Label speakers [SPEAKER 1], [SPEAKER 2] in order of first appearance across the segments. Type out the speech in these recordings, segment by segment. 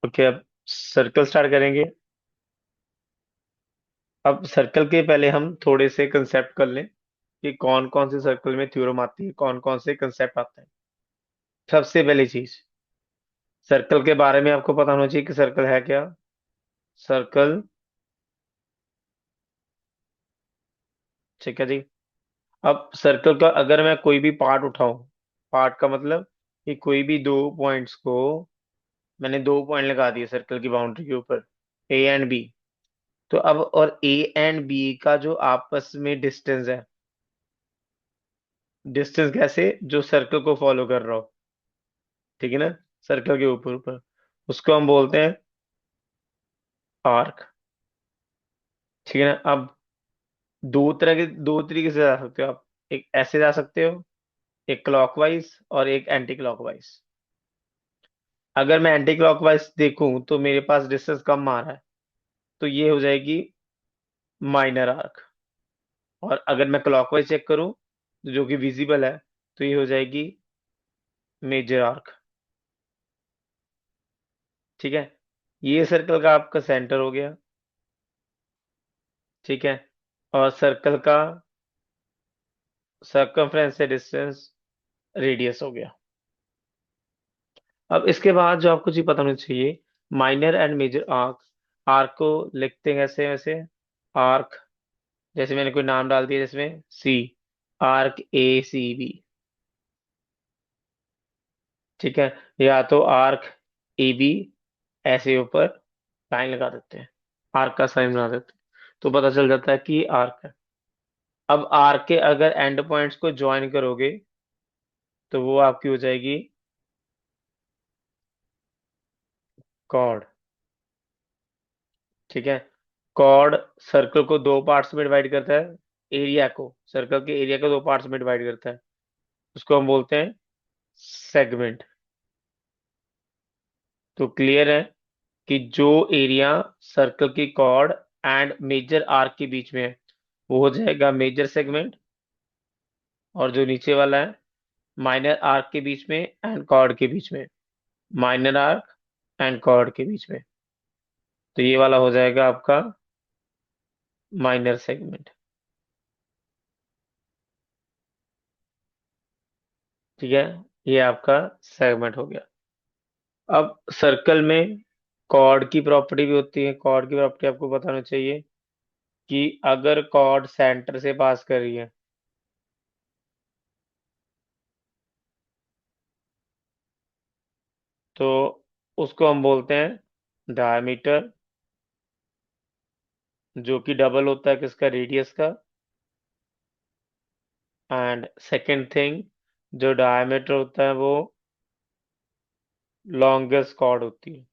[SPEAKER 1] Okay, अब circle start करेंगे। अब सर्कल के पहले हम थोड़े से कंसेप्ट कर लें कि कौन कौन से सर्कल में थ्योरम आती है, कौन कौन से कंसेप्ट आते हैं। सबसे पहली चीज, सर्कल के बारे में आपको पता होना चाहिए कि सर्कल है क्या। सर्कल, ठीक है जी। अब सर्कल का अगर मैं कोई भी पार्ट उठाऊं, पार्ट का मतलब कि कोई भी दो पॉइंट्स को, मैंने दो पॉइंट लगा दिए सर्कल की बाउंड्री के ऊपर, ए एंड बी। तो अब और ए एंड बी का जो आपस में डिस्टेंस है, डिस्टेंस कैसे, जो सर्कल को फॉलो कर रहा हो, ठीक है ना, सर्कल के ऊपर ऊपर, उसको हम बोलते हैं आर्क। ठीक है ना। अब दो तरीके से जा सकते हो आप। एक ऐसे जा सकते हो, एक क्लॉकवाइज और एक एंटी क्लॉकवाइज। अगर मैं एंटी क्लॉकवाइज देखूं तो मेरे पास डिस्टेंस कम आ रहा है, तो ये हो जाएगी माइनर आर्क। और अगर मैं क्लॉकवाइज चेक करूं, जो कि विजिबल है, तो ये हो जाएगी मेजर आर्क। ठीक है। ये सर्कल का आपका सेंटर हो गया। ठीक है। और सर्कल का सर्कमफ्रेंस से डिस्टेंस रेडियस हो गया। अब इसके बाद जो आपको चीज पता होनी चाहिए, minor and major arc. Arc को लिखते हैं ऐसे वैसे, आर्क, जैसे मैंने कोई नाम डाल दिया जिसमें सी, आर्क ए सी बी। ठीक है। या तो आर्क ए बी, ऐसे ऊपर लाइन लगा देते हैं, आर्क का साइन बना देते हैं, तो पता चल जाता है कि आर्क है। अब आर्क के अगर एंड पॉइंट्स को ज्वाइन करोगे तो वो आपकी हो जाएगी कॉर्ड। ठीक है। कॉर्ड सर्कल को दो पार्ट्स में डिवाइड करता है, एरिया को, सर्कल के एरिया को दो पार्ट्स में डिवाइड करता है, उसको हम बोलते हैं सेगमेंट। तो क्लियर है कि जो एरिया सर्कल की कॉर्ड एंड मेजर आर्क के बीच में है, वो हो जाएगा मेजर सेगमेंट। और जो नीचे वाला है, माइनर आर्क के बीच में एंड कॉर्ड के बीच में, माइनर आर्क एंड कॉर्ड के बीच में, तो ये वाला हो जाएगा आपका माइनर सेगमेंट। ठीक है। ये आपका सेगमेंट हो गया। अब सर्कल में कॉर्ड की प्रॉपर्टी भी होती है। कॉर्ड की प्रॉपर्टी आपको बताना चाहिए कि अगर कॉर्ड सेंटर से पास कर रही है, तो उसको हम बोलते हैं डायमीटर, जो कि डबल होता है किसका, रेडियस का। एंड सेकंड थिंग, जो डायमीटर होता है वो लॉन्गेस्ट कॉर्ड होती है।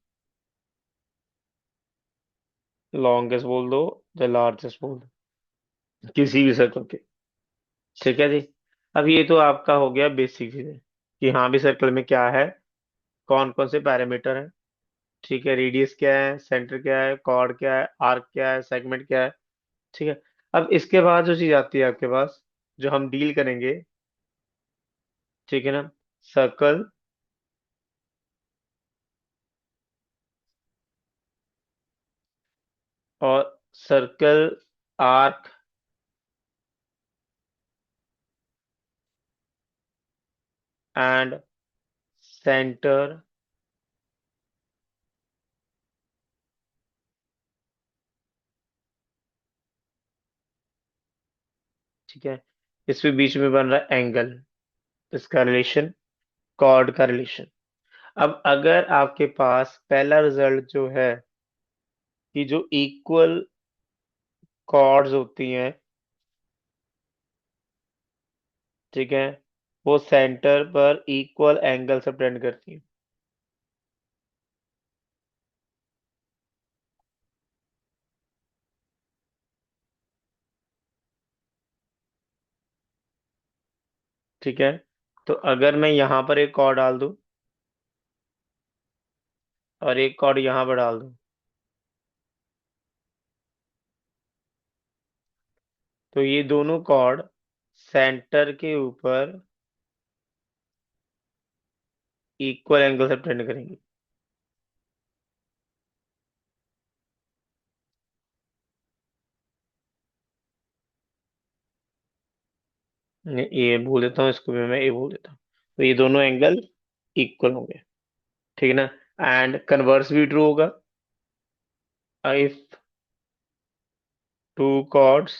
[SPEAKER 1] लॉन्गेस्ट बोल दो या लार्जेस्ट बोल दो, किसी भी सर्कल के। ठीक है जी। अब ये तो आपका हो गया बेसिक चीजें, कि हाँ भी सर्कल में क्या है, कौन कौन से पैरामीटर है। ठीक है, रेडियस क्या है, सेंटर क्या है, कॉर्ड क्या है, आर्क क्या है, सेगमेंट क्या है। ठीक है। अब इसके बाद जो चीज आती है आपके पास, जो हम डील करेंगे, ठीक है ना, सर्कल और सर्कल, आर्क एंड सेंटर। ठीक है। इसमें बीच में बन रहा है एंगल, इसका रिलेशन, कॉर्ड का रिलेशन। अब अगर आपके पास पहला रिजल्ट जो है, कि जो इक्वल कॉर्ड्स होती हैं, ठीक है, वो सेंटर पर इक्वल एंगल सबटेंड करती हैं। ठीक है। तो अगर मैं यहाँ पर एक कॉर्ड डाल दूं और एक कॉर्ड यहाँ पर डाल दूं, तो ये दोनों कॉर्ड सेंटर के ऊपर इक्वल एंगल सबटेंड करेंगे। ए बोल देता हूँ, इसको भी मैं ए बोल देता हूँ। तो ये दोनों एंगल इक्वल होंगे, ठीक है ना। एंड कन्वर्स भी ट्रू होगा। If two chords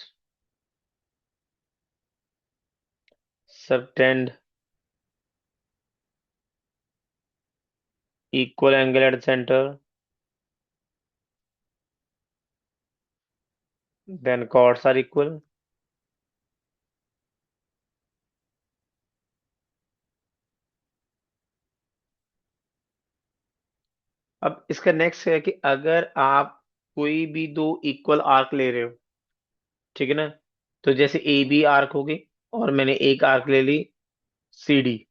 [SPEAKER 1] subtend equal angle at the center, then chords are equal. अब इसका नेक्स्ट है कि अगर आप कोई भी दो इक्वल आर्क ले रहे हो, ठीक है ना। तो जैसे ए बी आर्क होगी, और मैंने एक आर्क ले ली सी डी।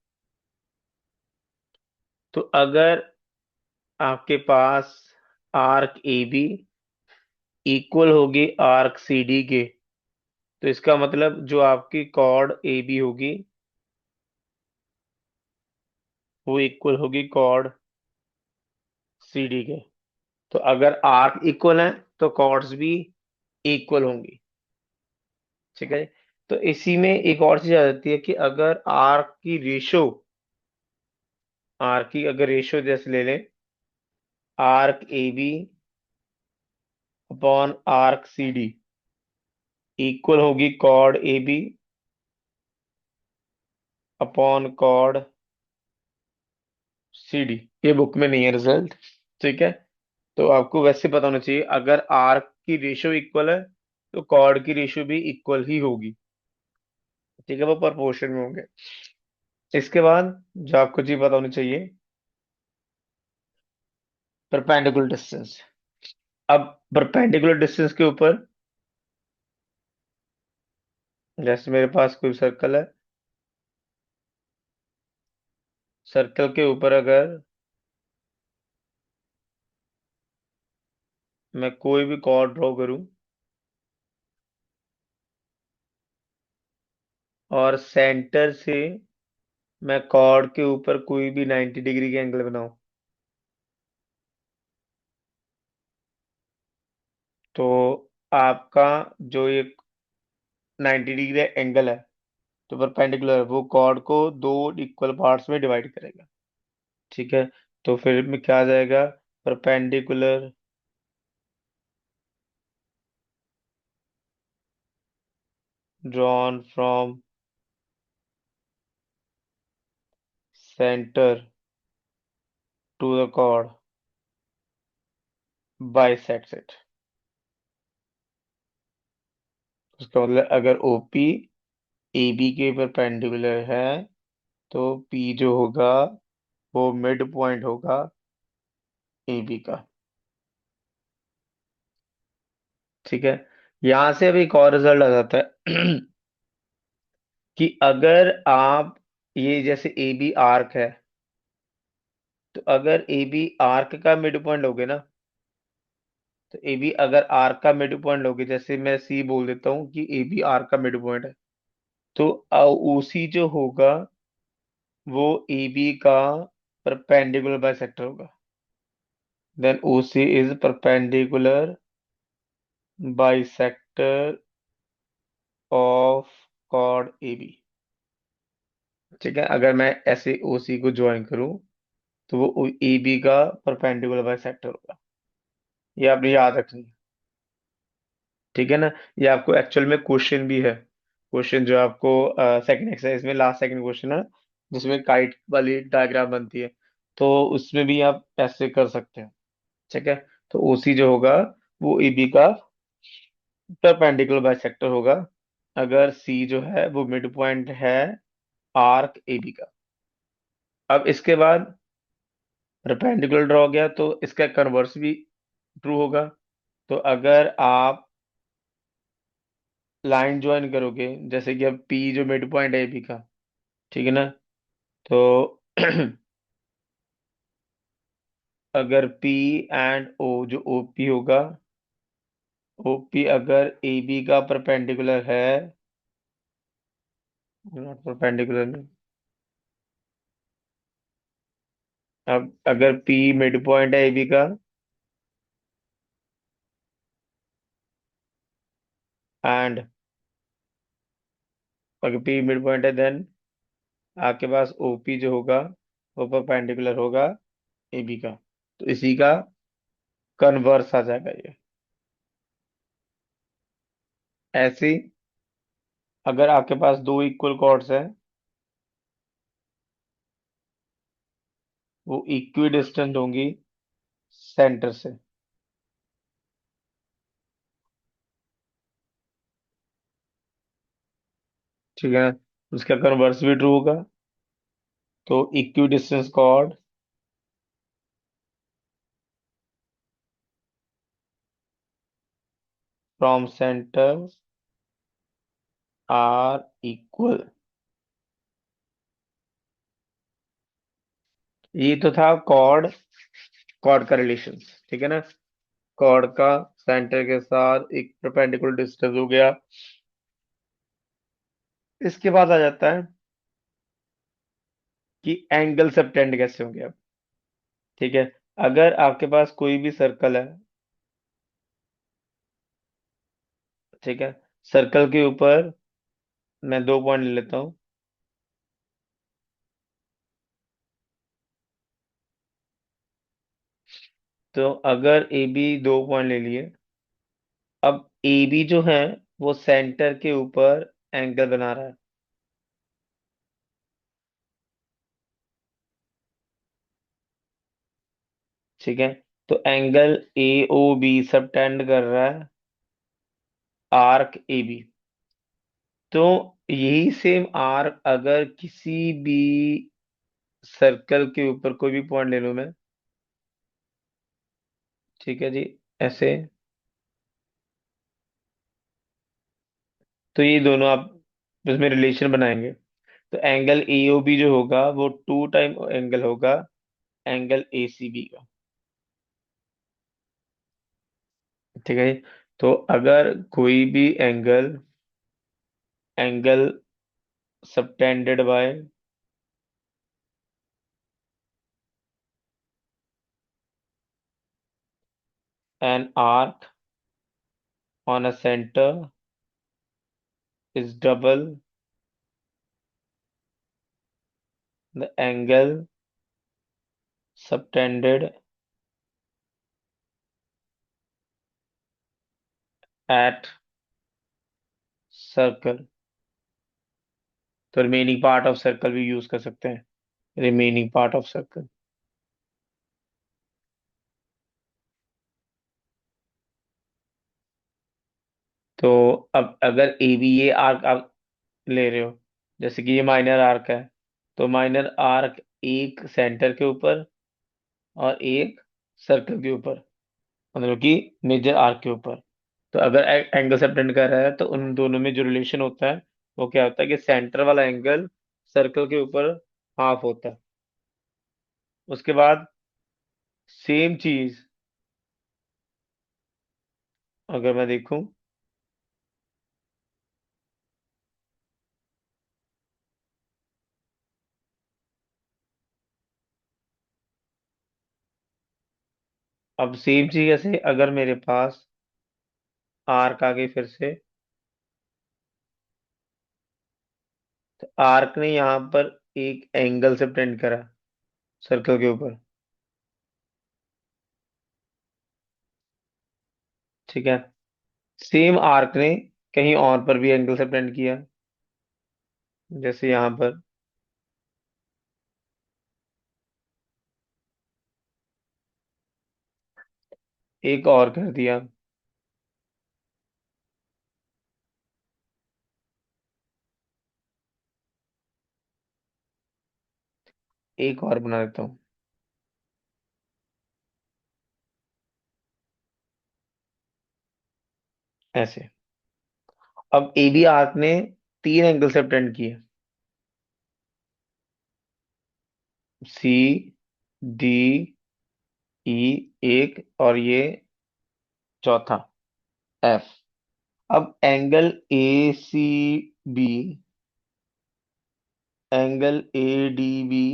[SPEAKER 1] तो अगर आपके पास आर्क ए बी इक्वल होगी आर्क सी डी के, तो इसका मतलब जो आपकी कॉर्ड ए बी होगी वो इक्वल होगी कॉर्ड सी डी के। तो अगर आर्क इक्वल है तो कॉर्ड्स भी इक्वल होंगी, ठीक है। तो इसी में एक और चीज आ जाती है कि अगर आर्क की अगर रेशो जैसे ले लें, arc A B upon arc C D equal होगी chord A B upon chord C D. ये बुक में नहीं है रिजल्ट, ठीक है। तो आपको वैसे पता होना चाहिए, अगर आर्क की रेशो इक्वल है तो कॉर्ड की रेशो भी इक्वल ही होगी, ठीक है, वो प्रोपोर्शन में होंगे। इसके बाद जो आपको चीज पता होनी चाहिए, परपेंडिकुलर डिस्टेंस। अब परपेंडिकुलर डिस्टेंस के ऊपर, जैसे मेरे पास कोई सर्कल है, सर्कल के ऊपर अगर मैं कोई भी कॉर्ड ड्रॉ करूं और सेंटर से मैं कॉर्ड के ऊपर कोई भी 90 डिग्री के एंगल बनाऊं, तो आपका जो ये 90 डिग्री एंगल है, तो परपेंडिकुलर वो कॉर्ड को दो इक्वल पार्ट्स में डिवाइड करेगा, ठीक है। तो फिर में क्या आ जाएगा, perpendicular drawn from centre to the chord bisects it. उसका मतलब अगर ओपी ए बी के परपेंडिकुलर है तो पी जो होगा वो मिड पॉइंट होगा ए बी का, ठीक है। यहां से अब एक और रिजल्ट आ जाता है कि अगर आप ये जैसे ए बी आर्क है, तो अगर ए बी आर्क का मिड पॉइंट लोगे ना, तो ए बी अगर आर्क का मिड पॉइंट लोगे, जैसे मैं सी बोल देता हूँ कि ए बी आर्क का मिड पॉइंट है, तो ओसी जो होगा वो ए बी का परपेंडिकुलर बाइसेक्टर होगा। Then OC is perpendicular bisector of chord A B, ठीक है। अगर मैं ऐसे ओसी को ज्वाइन करूं तो वो ए बी का परपेंडिकुलर बाइसेक्टर होगा। ये आपने याद रखनी है, ठीक है ना। ये आपको एक्चुअल में क्वेश्चन भी है, क्वेश्चन जो आपको सेकंड एक्सरसाइज में लास्ट सेकंड क्वेश्चन है, जिसमें काइट वाली डायग्राम बनती है, तो उसमें भी आप ऐसे कर सकते हैं, ठीक है। तो ओसी जो होगा वो ए बी का परपेंडिकुलर बाइसेक्टर होगा, अगर सी जो है वो मिड पॉइंट है आर्क ए बी का। अब इसके बाद परपेंडिकुलर ड्रॉ हो गया तो इसका कन्वर्स भी ट्रू होगा। तो अगर आप लाइन ज्वाइन करोगे, जैसे कि अब पी जो मिड पॉइंट है ए बी का, ठीक है ना। तो अगर पी एंड ओ जो ओ पी होगा, ओ पी अगर ए बी का परपेंडिकुलर है, नॉट परपेंडिकुलर में, अब अगर पी मिड पॉइंट है ए बी का एंड अगर पी मिड पॉइंट है देन आपके पास ओपी जो होगा वो परपेंडिकुलर होगा एबी का। तो इसी का कन्वर्स आ जाएगा ये। ऐसे ही अगर आपके पास दो इक्वल कॉर्ड्स हैं, वो इक्वी डिस्टेंट होंगी सेंटर से। ठीक है ना? उसका कन्वर्स भी ट्रू होगा। तो equi distance chord from centre are equal. ये तो था कॉर्ड, कॉर्ड का रिलेशन। ठीक है ना? कॉर्ड का सेंटर के साथ एक परपेंडिकुलर डिस्टेंस हो गया। इसके बाद आ जाता है कि एंगल सबटेंड कैसे होंगे अब। ठीक है? अगर आपके पास कोई भी सर्कल है, ठीक है, सर्कल के ऊपर मैं दो पॉइंट ले लेता हूं। तो अगर ए बी दो पॉइंट ले लिए, अब ए बी जो है वो सेंटर के ऊपर एंगल बना रहा है। ठीक है? तो angle A O B subtend कर रहा है आर्क ए बी। तो यही सेम आर्क अगर किसी भी सर्कल के ऊपर कोई भी पॉइंट ले लूं मैं, ठीक है जी, ऐसे, तो ये दोनों आप इसमें रिलेशन बनाएंगे। तो एंगल ए ओ बी जो होगा वो टू टाइम एंगल होगा एंगल ए सी बी का। ठीक है जी? तो अगर कोई भी angle, angle subtended bye an arc on a centre is double the angle subtended at circle. तो रिमेनिंग पार्ट ऑफ सर्कल भी यूज कर सकते हैं, रिमेनिंग पार्ट ऑफ सर्कल। तो अब अगर ए बी ये आर्क आप ले रहे हो, जैसे कि ये माइनर आर्क है, तो माइनर आर्क एक सेंटर के ऊपर और एक सर्कल के ऊपर, मतलब कि मेजर आर्क के ऊपर। तो अगर एंगल सबटेंड कर रहा है तो उन दोनों में जो रिलेशन होता है वो क्या होता है कि सेंटर वाला एंगल सर्कल के ऊपर हाफ होता है। उसके बाद सेम चीज अगर मैं देखूं, अब सेम चीज ऐसे अगर मेरे पास आर्क आ गई फिर से, तो आर्क ने यहाँ पर एक एंगल सबटेंड करा सर्कल के ऊपर। ठीक है? सेम आर्क ने कहीं और पर भी एंगल सबटेंड किया, जैसे यहाँ पर एक और कर दिया, एक और बना देता हूँ ऐसे। अब ए बी आर्क ने तीन एंगल सबटेंड किए, सी डी ई एक, और ये चौथा एफ। अब angle A C B, angle A D B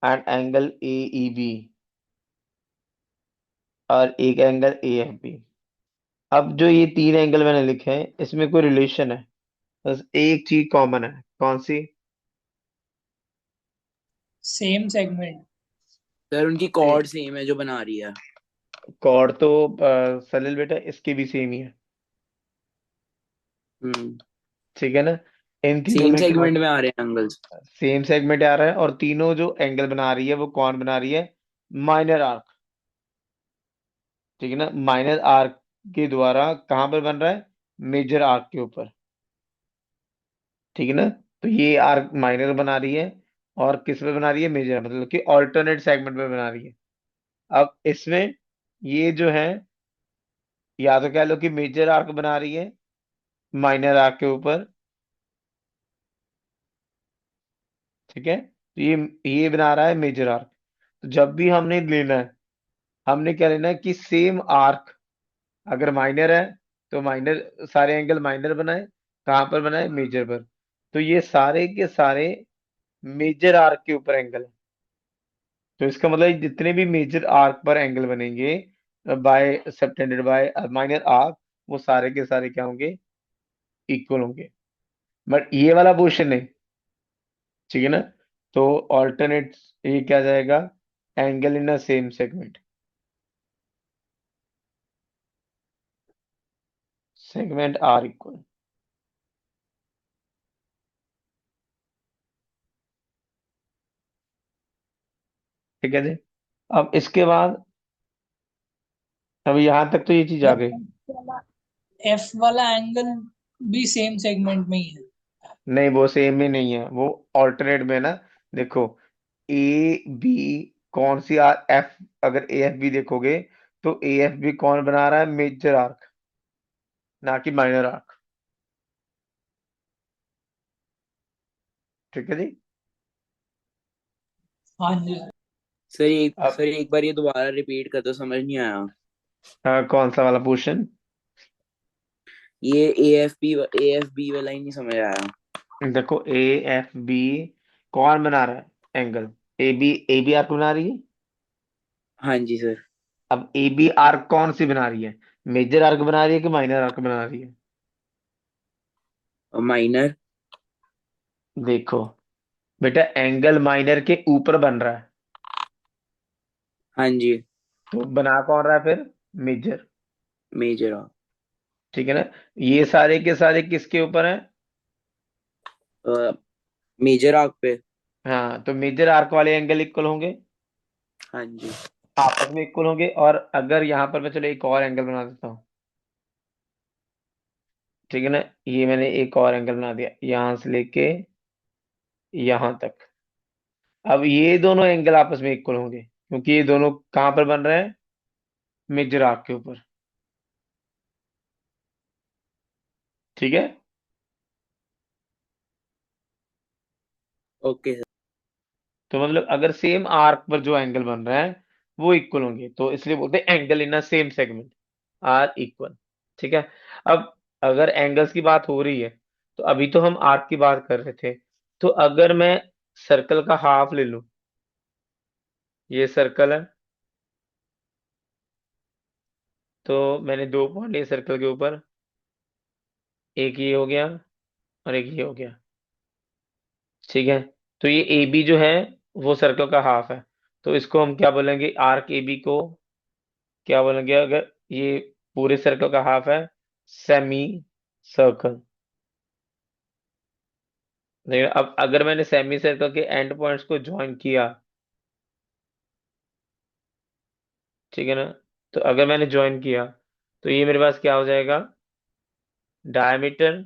[SPEAKER 1] and angle A E B और एक एंगल ए एफ बी। अब जो ये तीन एंगल मैंने लिखे हैं इसमें कोई रिलेशन है? बस एक चीज कॉमन है, कौन सी?
[SPEAKER 2] Same segment.
[SPEAKER 1] तो
[SPEAKER 3] सर उनकी कॉर्ड सेम है जो बना रही है।
[SPEAKER 1] कॉर्ड तो सलील बेटा इसकी भी सेम ही है।
[SPEAKER 3] हम्म।
[SPEAKER 1] ठीक है ना? इन तीनों
[SPEAKER 3] सेम
[SPEAKER 1] में क्या,
[SPEAKER 3] सेगमेंट में आ रहे हैं एंगल्स।
[SPEAKER 1] सेम सेगमेंट आ रहा है, और तीनों जो एंगल बना रही है वो कौन बना रही है? Minor arc. ठीक है ना? माइनर आर्क के द्वारा कहाँ पर बन रहा है? मेजर आर्क के ऊपर। ठीक है ना? तो ये आर्क माइनर बना रही है, और किस पे बना रही है? मेजर, मतलब कि ऑल्टरनेट सेगमेंट पे बना रही है। अब इसमें ये जो है, या तो कह लो कि मेजर आर्क बना रही है माइनर आर्क के ऊपर। ठीक है? तो ये बना रहा है मेजर आर्क। तो जब भी हमने लेना है, हमने क्या लेना है कि सेम आर्क अगर माइनर है, तो माइनर सारे एंगल माइनर बनाए। कहाँ पर बनाए? मेजर पर। तो ये सारे के सारे मेजर आर्क के ऊपर एंगल है। तो इसका मतलब जितने भी मेजर आर्क पर एंगल बनेंगे by subtended by minor arc, वो सारे के सारे क्या होंगे? इक्वल होंगे। बट ये वाला पोर्शन नहीं। ठीक है ना? तो ऑल्टरनेट, ये क्या जाएगा? Angle in a same segment. Segment are equal. ठीक है जी? अब इसके बाद, अब यहां तक तो ये चीज आ गई।
[SPEAKER 2] एफ वाला एंगल भी सेम सेगमेंट में ही है।
[SPEAKER 1] नहीं, वो सेम में नहीं है, वो ऑल्टरनेट में है ना। देखो, ए बी, कौन सी आर एफ, अगर ए एफ बी देखोगे, तो ए एफ बी कौन बना रहा है? मेजर आर्क, ना कि माइनर आर्क। ठीक है जी?
[SPEAKER 2] हाँ जी।
[SPEAKER 1] अब
[SPEAKER 3] सर एक बार ये दोबारा रिपीट कर दो, समझ नहीं आया।
[SPEAKER 1] कौन सा वाला पोर्शन?
[SPEAKER 3] ये ए एफ बी वाला ही नहीं समझ आया।
[SPEAKER 1] देखो, ए एफ बी कौन बना रहा है एंगल? ए बी आर्क बना रही है।
[SPEAKER 3] हाँ जी सर।
[SPEAKER 1] अब ए बी आर्क कौन सी बना रही है? मेजर आर्क बना रही है कि माइनर आर्क बना रही है?
[SPEAKER 3] और माइनर।
[SPEAKER 1] देखो बेटा, एंगल माइनर के ऊपर बन रहा है,
[SPEAKER 3] हाँ जी।
[SPEAKER 1] तो बना कौन रहा है फिर? मेजर।
[SPEAKER 3] मेजर।
[SPEAKER 1] ठीक है ना? ये सारे के सारे किसके ऊपर है?
[SPEAKER 3] मेजर आर्क पे।
[SPEAKER 1] हाँ, तो मेजर आर्क वाले एंगल इक्वल होंगे,
[SPEAKER 3] हाँ जी।
[SPEAKER 1] आपस में इक्वल होंगे। और अगर यहाँ पर मैं चलो एक और एंगल बना देता हूँ। ठीक है ना? ये मैंने एक और एंगल बना दिया, यहां से लेके यहां तक। अब ये दोनों एंगल आपस में इक्वल होंगे, क्योंकि ये दोनों कहां पर बन रहे हैं? मेजर आर्क के ऊपर। ठीक है?
[SPEAKER 3] Okay sir.
[SPEAKER 1] तो मतलब अगर सेम आर्क पर जो एंगल बन रहे हैं वो इक्वल होंगे, तो इसलिए बोलते हैं angle in a same segment are equal. ठीक है? अब अगर एंगल्स की बात हो रही है, तो अभी तो हम आर्क की बात कर रहे थे। तो अगर मैं सर्कल का हाफ ले लूं, ये सर्कल है, तो मैंने दो पॉइंट लिए सर्कल के ऊपर, एक ये हो गया और एक ये हो गया। ठीक है? तो ये ए बी जो है वो सर्कल का हाफ है, तो इसको हम क्या बोलेंगे? आर्क ए बी को क्या बोलेंगे अगर ये पूरे सर्कल का हाफ है? Semi circle. लेकिन अब अगर मैंने सेमी सर्कल के एंड पॉइंट्स को ज्वाइन किया, ठीक है ना, तो अगर मैंने ज्वाइन किया, तो ये मेरे पास क्या हो जाएगा? डायमीटर।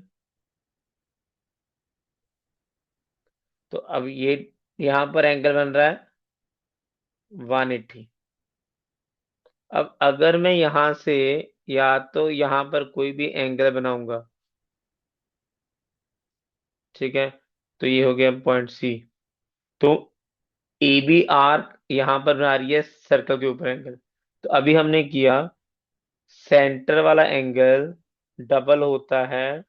[SPEAKER 1] तो अब ये यहां पर एंगल बन रहा है 180। अब अगर मैं यहां से, या तो यहां पर कोई भी एंगल बनाऊंगा, ठीक है, तो ये हो गया पॉइंट सी। तो ए बी आर्क यहां पर बना रही है सर्कल के ऊपर एंगल। तो अभी हमने किया, सेंटर वाला एंगल डबल होता है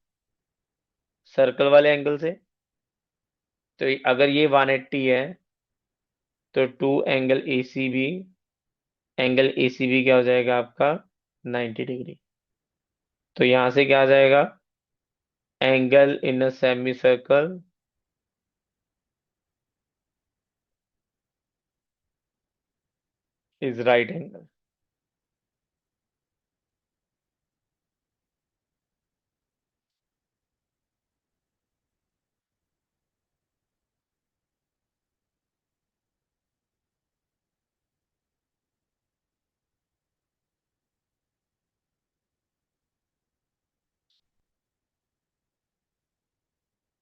[SPEAKER 1] सर्कल वाले एंगल से। तो अगर ये 180 है, तो two angle A C B, angle A C B क्या हो जाएगा आपका? 90 डिग्री। तो यहां से क्या आ जाएगा? Angle in a semi circle is right angle.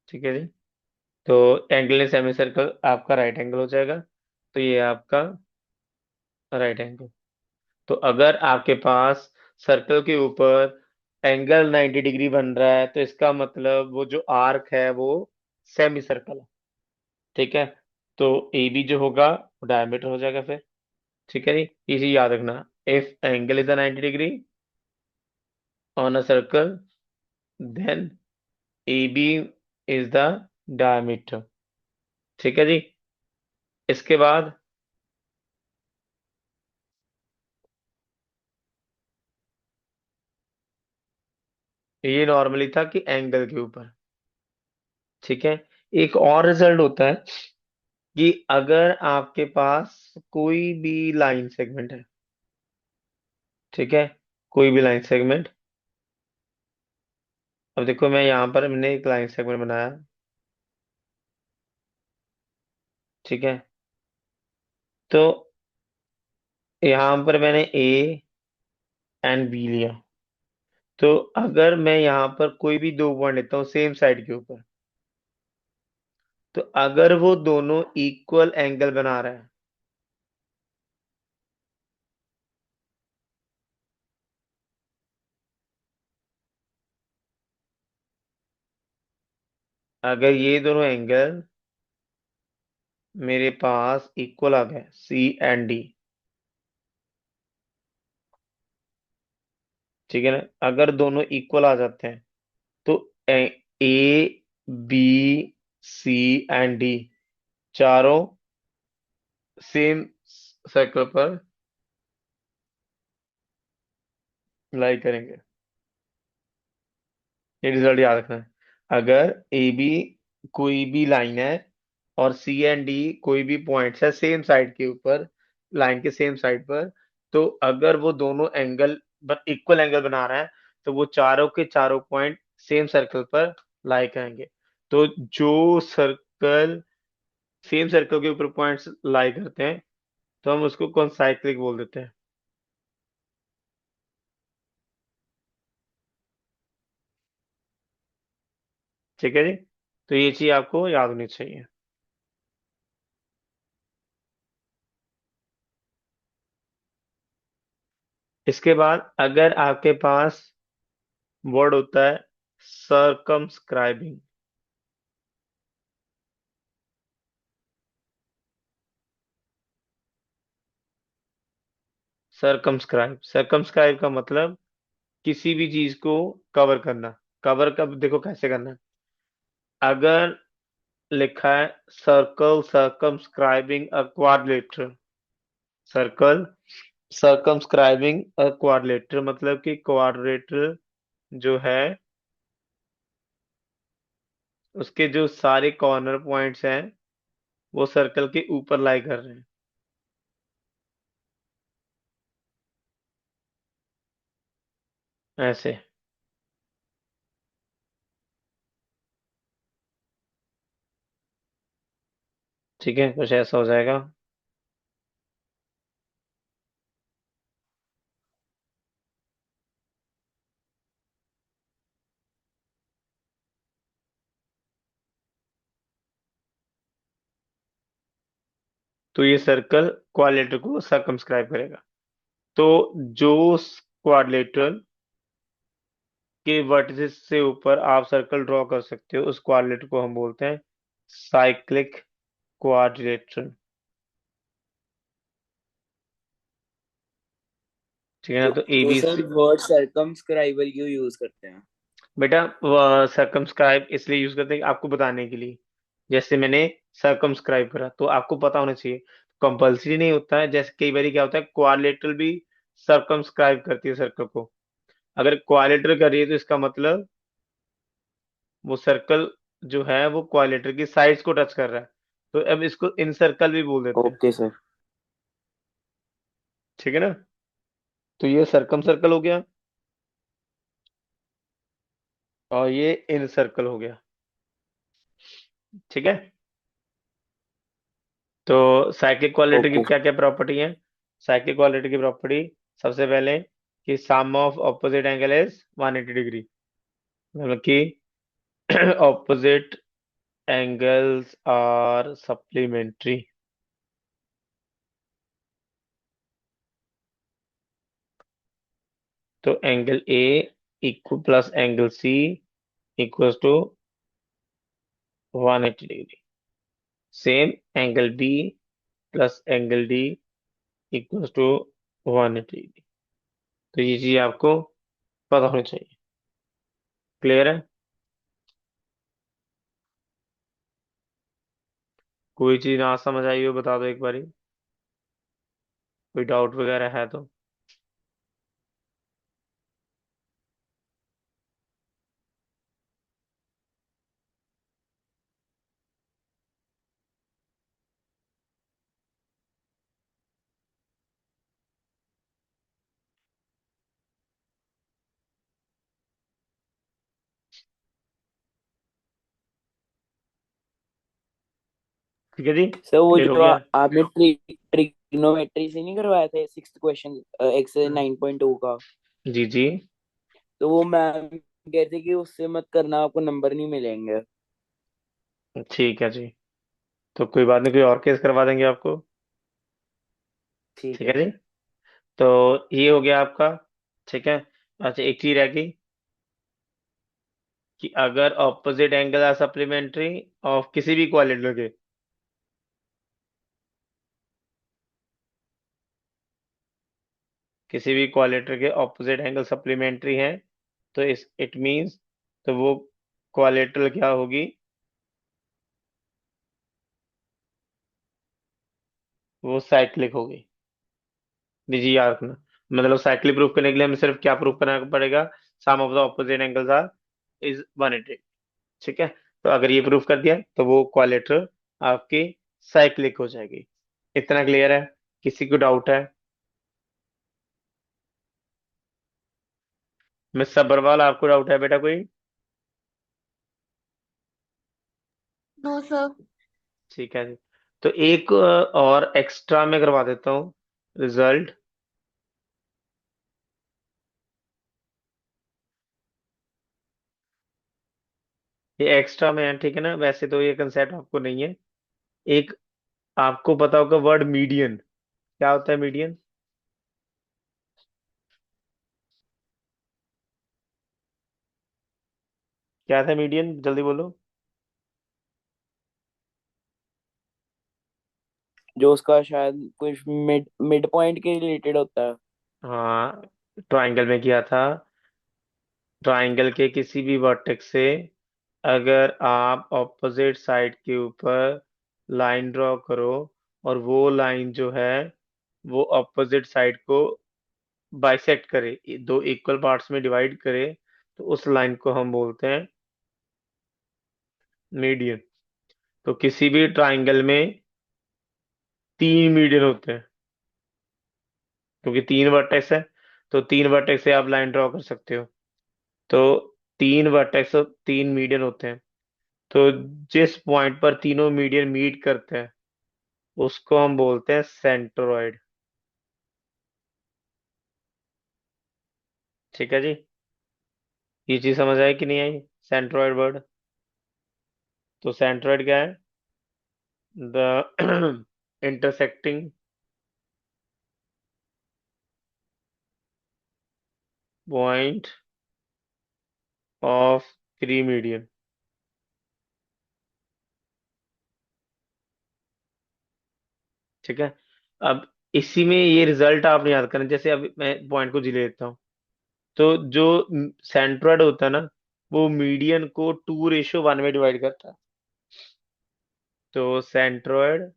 [SPEAKER 1] ठीक है जी। तो एंगल इन सेमी सर्कल आपका राइट एंगल हो जाएगा। तो ये आपका राइट एंगल। तो अगर आपके पास सर्कल के ऊपर एंगल 90 डिग्री बन रहा है तो इसका मतलब वो जो आर्क है वो सेमी सर्कल है। ठीक है। तो ए बी जो होगा वो डायमीटर हो जाएगा फिर। ठीक है जी। इसी याद रखना, if angle is a 90 degree on a circle then A B is the diameter. ठीक है जी। इसके बाद ये नॉर्मली था कि एंगल के ऊपर। ठीक है। एक और रिजल्ट होता है कि अगर आपके पास कोई भी लाइन सेगमेंट है। ठीक है। कोई भी लाइन सेगमेंट। अब देखो मैं यहाँ पर मैंने एक लाइन सेगमेंट बनाया। ठीक है। तो यहाँ पर मैंने ए एंड बी लिया। तो अगर मैं यहाँ पर कोई भी दो पॉइंट लेता हूँ सेम साइड के ऊपर, तो अगर वो दोनों इक्वल एंगल बना रहा है, अगर ये दोनों एंगल मेरे पास इक्वल आ गए सी एंड डी। ठीक है ना। अगर दोनों इक्वल आ जाते हैं तो A B C and D चारों सेम सर्कल पर लाई करेंगे। ये रिजल्ट याद रखना है। अगर ए बी कोई भी लाइन है और सी एंड डी कोई भी पॉइंट्स है सेम साइड के ऊपर, लाइन के सेम साइड पर, तो अगर वो दोनों एंगल इक्वल एंगल बना रहा है तो वो चारों के चारों पॉइंट सेम सर्कल पर लाई करेंगे। तो जो सर्कल सेम सर्कल के ऊपर पॉइंट्स लाई करते हैं तो हम उसको कॉन्साइक्लिक बोल देते हैं। ठीक है जी। तो ये चीज आपको याद होनी चाहिए। इसके बाद अगर आपके पास वर्ड होता है सर्कमस्क्राइबिंग। सर्कमस्क्राइब का मतलब किसी भी चीज को कवर करना। कवर का देखो कैसे करना है। अगर लिखा है सर्कल सर्कमस्क्राइबिंग अ क्वाड्रिलेटरल, सर्कल सर्कमस्क्राइबिंग अ क्वाड्रिलेटरल मतलब कि क्वाड्रिलेटरल जो है उसके जो सारे कॉर्नर पॉइंट्स हैं वो सर्कल के ऊपर लाई कर रहे हैं। ऐसे। ठीक है, कुछ ऐसा हो जाएगा। तो ये सर्कल क्वाड्रिलेटरल को सर्कमस्क्राइब करेगा। तो जो क्वाड्रिलेटरल के वर्टिसेस से ऊपर आप सर्कल ड्रॉ कर सकते हो उस क्वाड्रिलेटरल को हम बोलते हैं साइक्लिक क्वाड्रिलेटरल। ठीक है ना। तो ए
[SPEAKER 3] तो
[SPEAKER 1] बी
[SPEAKER 3] सर
[SPEAKER 1] सी।
[SPEAKER 3] वर्ड सर्कमस्क्राइबर क्यों यूज करते हैं?
[SPEAKER 1] बेटा सर्कमस्क्राइब इसलिए यूज करते हैं कि आपको बताने के लिए। जैसे मैंने सर्कमस्क्राइब करा तो आपको पता होना चाहिए। कंपलसरी नहीं होता है, जैसे कई बार क्या होता है क्वाड्रिलेटरल भी सर्कमस्क्राइब करती है सर्कल को। अगर क्वाड्रिलेटरल कर रही है तो इसका मतलब वो सर्कल जो है वो क्वाड्रिलेटरल की साइड्स को टच कर रहा है, तो अब इसको इन सर्कल भी बोल देते हैं।
[SPEAKER 3] Okay sir.
[SPEAKER 1] ठीक है ना? तो ये सर्कम सर्कल हो गया, और ये इन सर्कल हो गया। ठीक है। तो साइक्लिक क्वाड्रिलेटरल की
[SPEAKER 3] ओके।
[SPEAKER 1] क्या क्या प्रॉपर्टी है? साइक्लिक क्वाड्रिलेटरल की प्रॉपर्टी, सबसे पहले कि sum of opposite angle is 180 degree, मतलब कि ऑपोजिट एंगल्स आर सप्लीमेंट्री। तो angle A equal plus angle C equals to 180 degree. Same angle B plus angle D equals to 180 degree. तो ये चीज आपको पता होनी चाहिए। क्लियर है? कोई चीज ना समझ आई हो बता दो एक बारी, कोई डाउट वगैरह है तो। ठीक है जी।
[SPEAKER 3] सर वो
[SPEAKER 1] क्लियर हो
[SPEAKER 3] जो
[SPEAKER 1] गया?
[SPEAKER 3] आपने ट्रिग्नोमेट्री से नहीं करवाया थे सिक्स्थ क्वेश्चन, एक्सरसाइज 9.2 का,
[SPEAKER 1] जी जी।
[SPEAKER 3] तो वो मैम कहते कि उससे मत करना, आपको नंबर नहीं मिलेंगे।
[SPEAKER 1] ठीक है जी। तो कोई बात नहीं, कोई और केस करवा देंगे आपको।
[SPEAKER 3] ठीक
[SPEAKER 1] ठीक है
[SPEAKER 3] है।
[SPEAKER 1] जी। तो ये हो गया आपका। ठीक है। अच्छा, एक चीज रह गई कि अगर opposite angle are supplementary of किसी भी क्वाड्रिलेटरल के, किसी भी क्वाड्रिलेटरल के ऑपोजिट एंगल सप्लीमेंट्री हैं, तो इस इट मींस, तो वो क्वाड्रिलेटरल क्या होगी? वो साइक्लिक होगी। जी याद रखना। मतलब साइक्लिक प्रूफ करने के लिए हमें सिर्फ क्या प्रूफ करना पड़ेगा? Sum of the opposite angles are is 180। ठीक है। तो अगर ये प्रूफ कर दिया तो वो क्वाड्रिलेटरल आपकी साइक्लिक हो जाएगी। इतना क्लियर है? किसी को डाउट है? मिस सब्रवाल, आपको डाउट है बेटा कोई?
[SPEAKER 4] No sir.
[SPEAKER 1] ठीक है जी। तो एक और एक्स्ट्रा में करवा देता हूँ रिजल्ट। ये एक्स्ट्रा में है, ठीक है ना? वैसे तो ये कंसेप्ट आपको नहीं है। एक, आपको पता होगा वर्ड मीडियन, क्या होता है मीडियन? क्या था मीडियन, जल्दी बोलो।
[SPEAKER 3] जो उसका शायद कुछ मिड मिड पॉइंट के रिलेटेड होता है।
[SPEAKER 1] हाँ, ट्राइंगल में किया था। ट्राइंगल के किसी भी वर्टेक्स से अगर आप ऑपोजिट साइड के ऊपर लाइन ड्रॉ करो, और वो लाइन जो है वो ऑपोजिट साइड को बाइसेक्ट करे, दो इक्वल पार्ट्स में डिवाइड करे, तो उस लाइन को हम बोलते हैं मीडियन। तो किसी भी ट्राइंगल में तीन मीडियन होते हैं, क्योंकि तीन वर्टेक्स है, तो तीन वर्टेक्स से आप लाइन ड्रॉ कर सकते हो। तो तीन वर्टेक्स और तीन मीडियन होते हैं। तो जिस पॉइंट पर तीनों मीडियन मीट करते हैं उसको हम बोलते हैं सेंट्रोइड। ठीक है जी। ये चीज समझ आई कि नहीं आई? Centroid word. तो सेंट्रोइड क्या है? The intersecting point of three median. ठीक है। अब इसी में ये रिजल्ट आपने याद करना, जैसे अब मैं पॉइंट को जी लेता हूँ। तो जो सेंट्रोइड होता है ना, वो मीडियन को 2:1 में डिवाइड करता है। तो सेंट्रोइड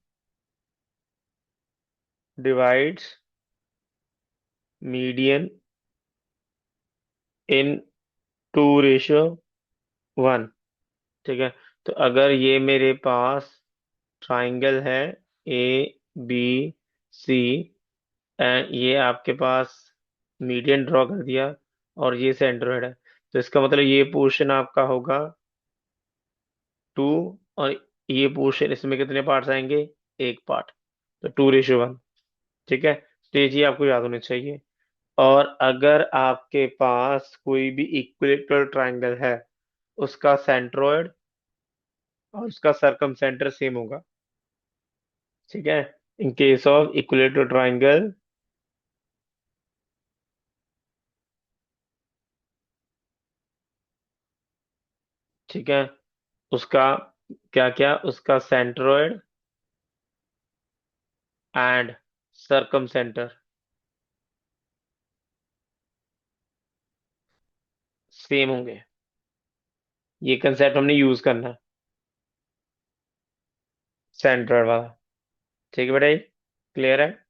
[SPEAKER 1] डिवाइड्स मीडियन इन 2:1। ठीक है, तो अगर ये मेरे पास ट्राइंगल है ए बी सी, एंड ये आपके पास मीडियन ड्रॉ कर दिया और ये सेंट्रोइड है, तो इसका मतलब ये पोर्शन आपका होगा 2, और ये पोर्शन, इसमें कितने पार्ट्स आएंगे? एक पार्ट, तो 2:1। ठीक है, तो ये चीज आपको याद होनी चाहिए। और अगर आपके पास कोई भी इक्विलेटरल ट्राइंगल है, उसका सेंट्रोइड और उसका सरकम सेंटर सेम होगा। ठीक है, in case of equilateral triangle, ठीक है, उसका क्या क्या, उसका सेंट्रोइड एंड सरकम सेंटर सेम होंगे। ये कंसेप्ट हमने यूज करना है, सेंट्रोइड वाला। ठीक है बेटा, ये क्लियर है?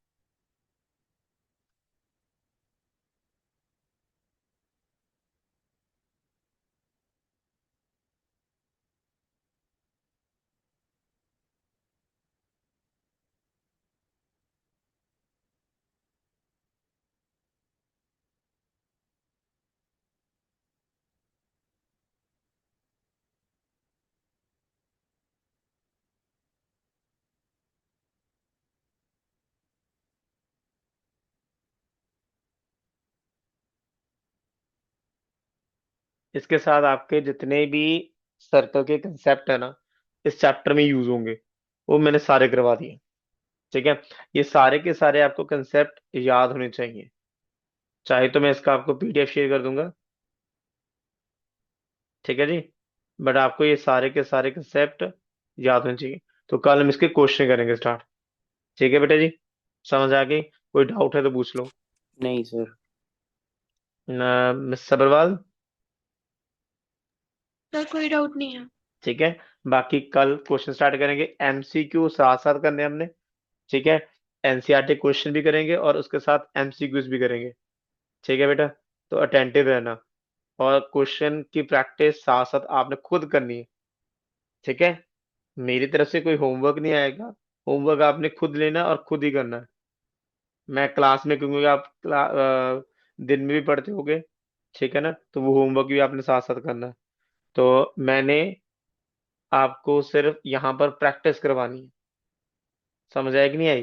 [SPEAKER 1] इसके साथ आपके जितने भी सर्कल के कंसेप्ट है ना, इस चैप्टर में यूज होंगे, वो मैंने सारे करवा दिए। ठीक है, ये सारे के सारे आपको कंसेप्ट याद होने चाहिए। चाहे तो मैं इसका आपको पीडीएफ शेयर कर दूंगा। ठीक है जी, बट आपको ये सारे के सारे कंसेप्ट याद होने चाहिए। तो कल हम इसके क्वेश्चन करेंगे स्टार्ट। ठीक है बेटा जी, समझ आ गई? कोई डाउट है तो पूछ लो।
[SPEAKER 3] नहीं सर।
[SPEAKER 1] मिस सबरवाल?
[SPEAKER 4] सर कोई डाउट नहीं है।
[SPEAKER 1] ठीक है, बाकी कल क्वेश्चन स्टार्ट करेंगे, एमसीक्यू साथ साथ करने हैं हमने। ठीक है, एनसीईआरटी क्वेश्चन भी करेंगे और उसके साथ एमसीक्यूज भी करेंगे। ठीक है बेटा, तो अटेंटिव रहना, और क्वेश्चन की प्रैक्टिस साथ साथ आपने खुद करनी है। ठीक है, मेरी तरफ से कोई होमवर्क नहीं आएगा, होमवर्क आपने खुद लेना और खुद ही करना है। मैं क्लास में, क्योंकि आप दिन में भी पढ़ते होगे, ठीक है ना, तो वो होमवर्क भी आपने साथ साथ करना है। तो मैंने आपको सिर्फ यहाँ पर प्रैक्टिस करवानी है। समझ आया कि नहीं आई?